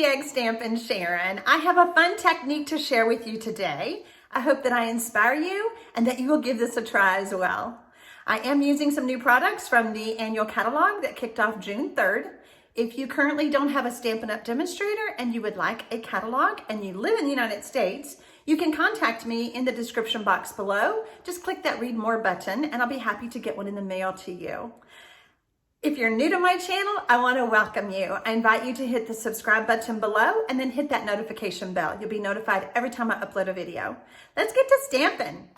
TxStampin Sharon. I have a fun technique to share with you today. I hope that I inspire you and that you will give this a try as well. I am using some new products from the annual catalog that kicked off June 3rd. If you currently don't have a Stampin' Up! Demonstrator and you would like a catalog and you live in the United States, you can contact me in the description box below. Just click that Read More button and I'll be happy to get one in the mail to you. If you're new to my channel, I want to welcome you. I invite you to hit the subscribe button below and then hit that notification bell. You'll be notified every time I upload a video. Let's get to stamping.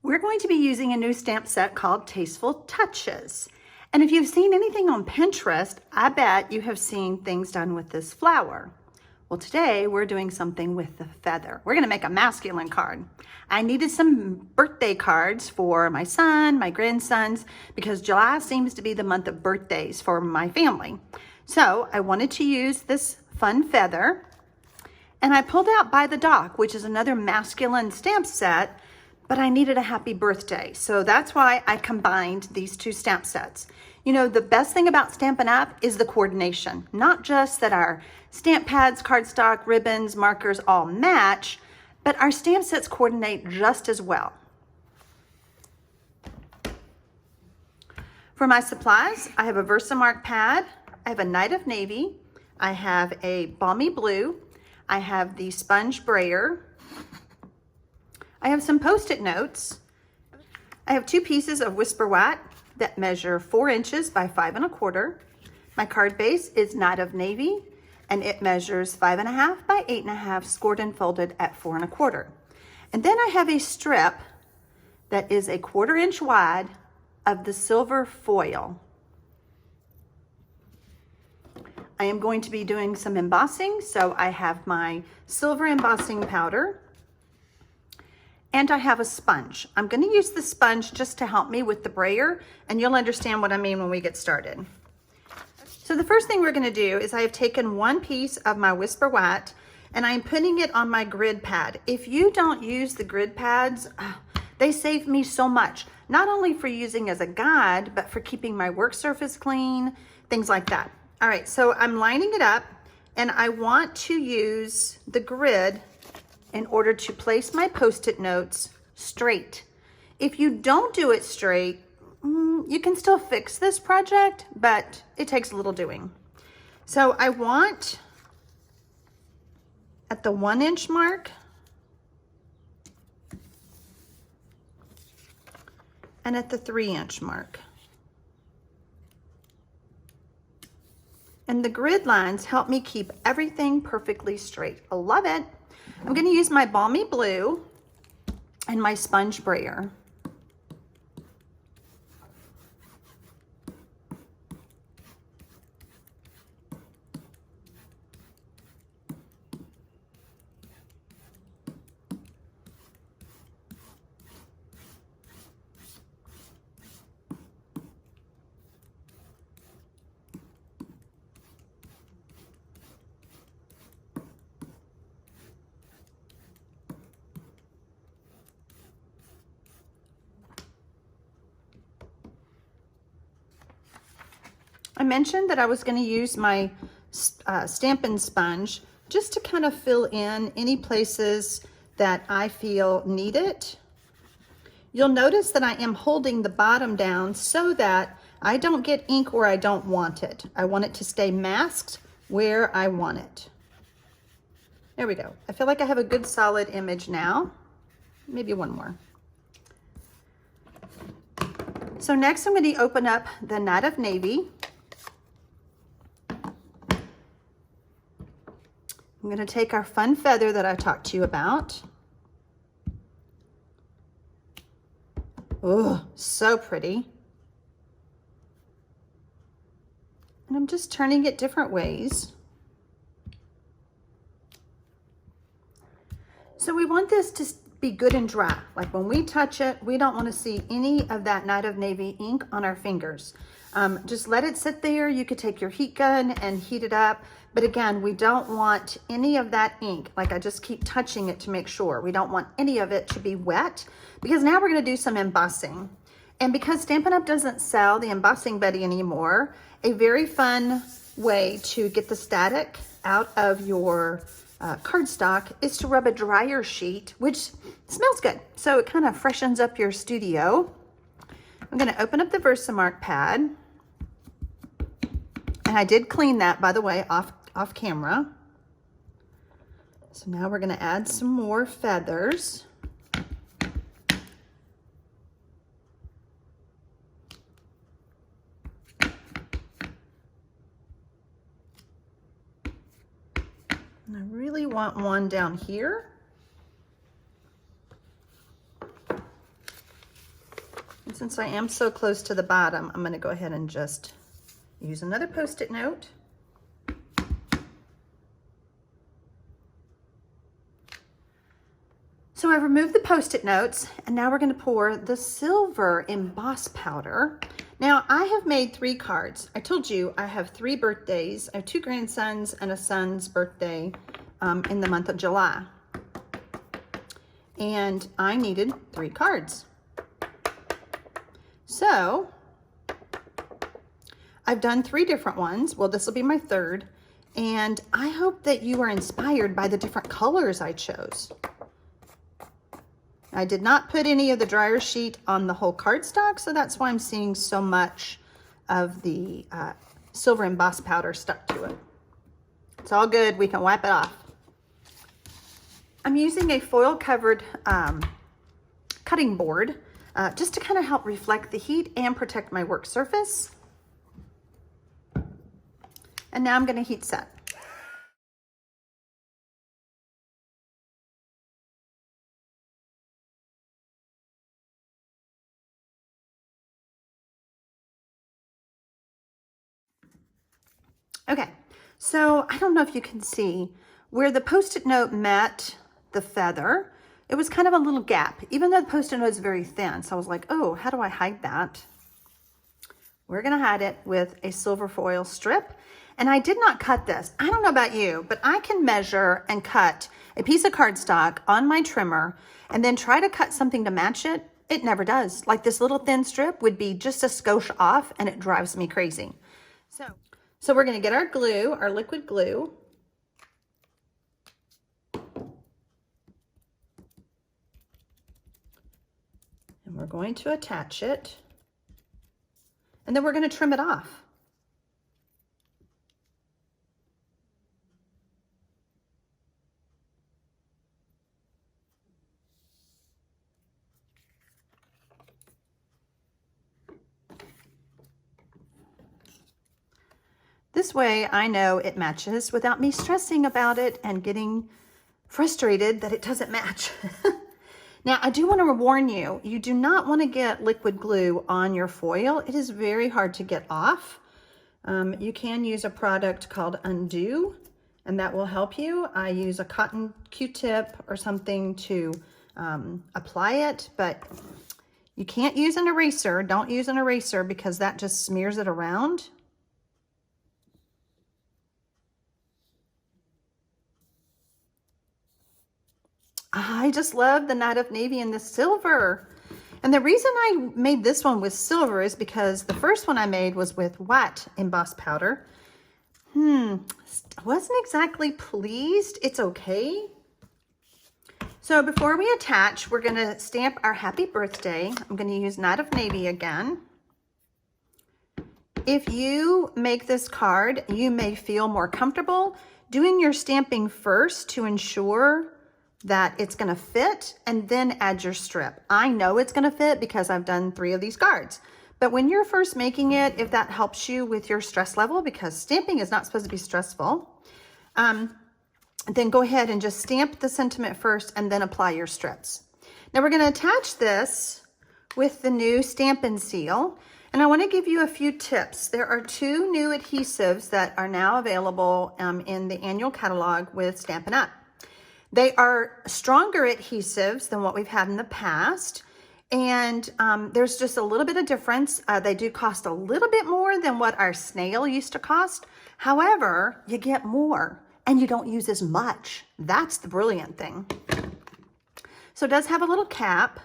We're going to be using a new stamp set called Tasteful Touches. And if you've seen anything on Pinterest, I bet you have seen things done with this flower. Well, today we're doing something with the feather. We're gonna make a masculine card. I needed some birthday cards for my son, my grandsons, because July seems to be the month of birthdays for my family. So I wanted to use this fun feather, and I pulled out By the Dock, which is another masculine stamp set, but I needed a happy birthday. So that's why I combined these two stamp sets. You know, the best thing about Stampin' Up! Is the coordination. Not just that our stamp pads, cardstock, ribbons, markers all match, but our stamp sets coordinate just as well. For my supplies, I have a Versamark pad, I have a Night of Navy, I have a Balmy Blue, I have the sponge brayer, I have some Post-it notes, I have 2 pieces of Whisper White that measure 4 inches by 5 1/4. My card base is Night of Navy, and it measures 5 1/2 by 8 1/2, scored and folded at 4 1/4. And then I have a strip that is 1/4 inch wide of the silver foil. I am going to be doing some embossing, so I have my silver embossing powder, and I have a sponge. I'm going to use the sponge just to help me with the brayer, and you'll understand what I mean when we get started. So the first thing we're going to do is I have taken 1 piece of my Whisper White and I'm putting it on my grid pad. If you don't use the grid pads, they save me so much, not only for using as a guide, but for keeping my work surface clean, things like that. All right, so I'm lining it up and I want to use the grid in order to place my Post-it notes straight. If you don't do it straight, you can still fix this project, but it takes a little doing. So I want at the 1 inch mark and at the 3 inch mark. And the grid lines help me keep everything perfectly straight. I love it. I'm going to use my Balmy Blue and my sponge brayer. I mentioned that I was going to use my Stampin' sponge just to kind of fill in any places that I feel need it. You'll notice that I am holding the bottom down so that I don't get ink where I don't want it. I want it to stay masked where I want it. There we go. I feel like I have a good solid image now. Maybe one more. So next I'm going to open up the Night of Navy. I'm going to take our fun feather that I talked to you about. Oh, so pretty. And I'm just turning it different ways. So we want this to be good and dry. Like when we touch it, we don't want to see any of that Night of Navy ink on our fingers. Just let it sit there. You could take your heat gun and heat it up. But again, we don't want any of that ink. Like I just keep touching it to make sure. We don't want any of it to be wet because now we're going to do some embossing. And because Stampin' Up! Doesn't sell the embossing buddy anymore, a very fun way to get the static out of your cardstock is to rub a dryer sheet, which smells good. So it kind of freshens up your studio. I'm going to open up the Versamark pad. And I did clean that, by the way, off camera. So now we're going to add some more feathers. And I really want one down here. And since I am so close to the bottom, I'm going to go ahead and just use another Post-it note. So I removed the Post-it notes, and now we're going to pour the silver emboss powder. Now I have made 3 cards. I told you I have 3 birthdays. I have 2 grandsons and a son's birthday in the month of July. And I needed 3 cards. So I've done 3 different ones. Well, this will be my 3rd. And I hope that you are inspired by the different colors I chose. I did not put any of the dryer sheet on the whole cardstock, so that's why I'm seeing so much of the silver emboss powder stuck to it. It's all good. We can wipe it off. I'm using a foil covered cutting board just to kind of help reflect the heat and protect my work surface. And now I'm going to heat set. Okay, so I don't know if you can see where the Post-it note met the feather. It was kind of a little gap, even though the Post-it note is very thin. So I was like, oh, how do I hide that? We're gonna hide it with a silver foil strip. And I did not cut this. I don't know about you, but I can measure and cut a piece of cardstock on my trimmer and then try to cut something to match it. It never does. Like this little thin strip would be just a skosh off, and it drives me crazy. So we're gonna get our glue, our liquid glue. And we're going to attach it. And then we're gonna trim it off. This way I know it matches without me stressing about it and getting frustrated that it doesn't match. Now I do want to warn you, you do not want to get liquid glue on your foil. It is very hard to get off. You can use a product called Undo, and that will help you. I use a cotton Q-tip or something to apply it, but you can't use an eraser. Don't use an eraser because that just smears it around. I just love the Night of Navy and the silver. And the reason I made this one with silver is because the first one I made was with white emboss powder. Wasn't exactly pleased. It's okay. So before we attach, we're gonna stamp our happy birthday. I'm gonna use Night of Navy again. If you make this card, you may feel more comfortable doing your stamping first to ensure that it's gonna fit, and then add your strip. I know it's gonna fit because I've done 3 of these cards. But when you're first making it, if that helps you with your stress level, because stamping is not supposed to be stressful, then go ahead and just stamp the sentiment first and then apply your strips. Now we're gonna attach this with the new Stampin' seal. And I wanna give you a few tips. There are 2 new adhesives that are now available in the annual catalog with Stampin' Up. They are stronger adhesives than what we've had in the past. And there's just a little bit of difference. They do cost a little bit more than what our snail used to cost. However, you get more and you don't use as much. That's the brilliant thing. So it does have a little cap.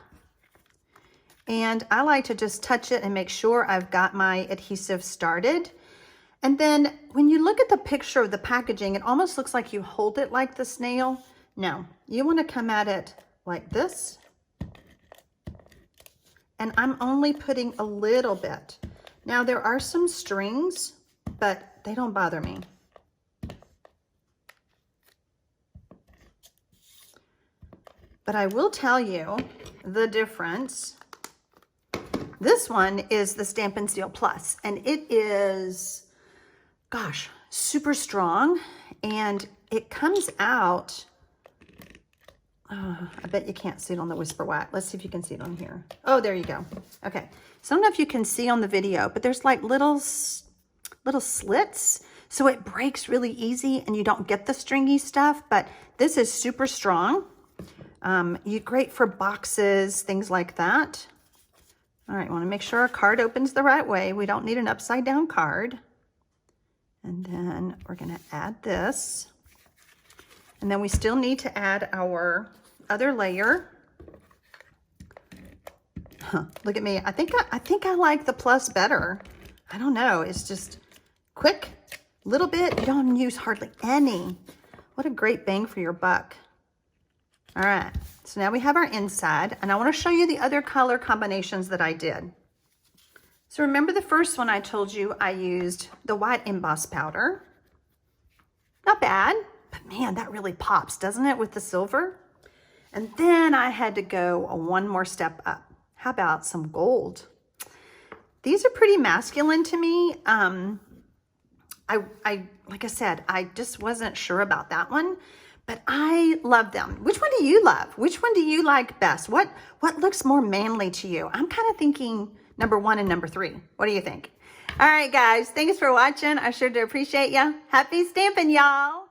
And I like to just touch it and make sure I've got my adhesive started. And then when you look at the picture of the packaging, it almost looks like you hold it like the snail. No, you want to come at it like this. And I'm only putting a little bit. Now there are some strings, but they don't bother me. But I will tell you the difference. This one is the Stampin' Seal Plus, and it is, gosh, super strong, and it comes out, I bet you can't see it on the Whisper Wax. Let's see if you can see it on here. Oh, there you go. Okay, so I don't know if you can see on the video, but there's like little slits, so it breaks really easy and you don't get the stringy stuff, but this is super strong. Great for boxes, things like that. All right, want to make sure our card opens the right way. We don't need an upside down card. And then we're going to add this. And then we still need to add our other layer. Look at me. I think I like the Plus better. I don't know. It's just quick, little bit. You don't use hardly any. What a great bang for your buck. All right, so now we have our inside, and I want to show you the other color combinations that I did. So remember the first one I told you I used the white emboss powder. Not bad, but man, that really pops, doesn't it, with the silver? And then I had to go one more step up. How about some gold? These are pretty masculine to me. Like I said, I just wasn't sure about that one. But I love them. Which one do you love? Which one do you like best? What looks more manly to you? I'm kind of thinking number 1 and number 3. What do you think? All right, guys. Thanks for watching. I sure do appreciate you. Happy stamping, y'all.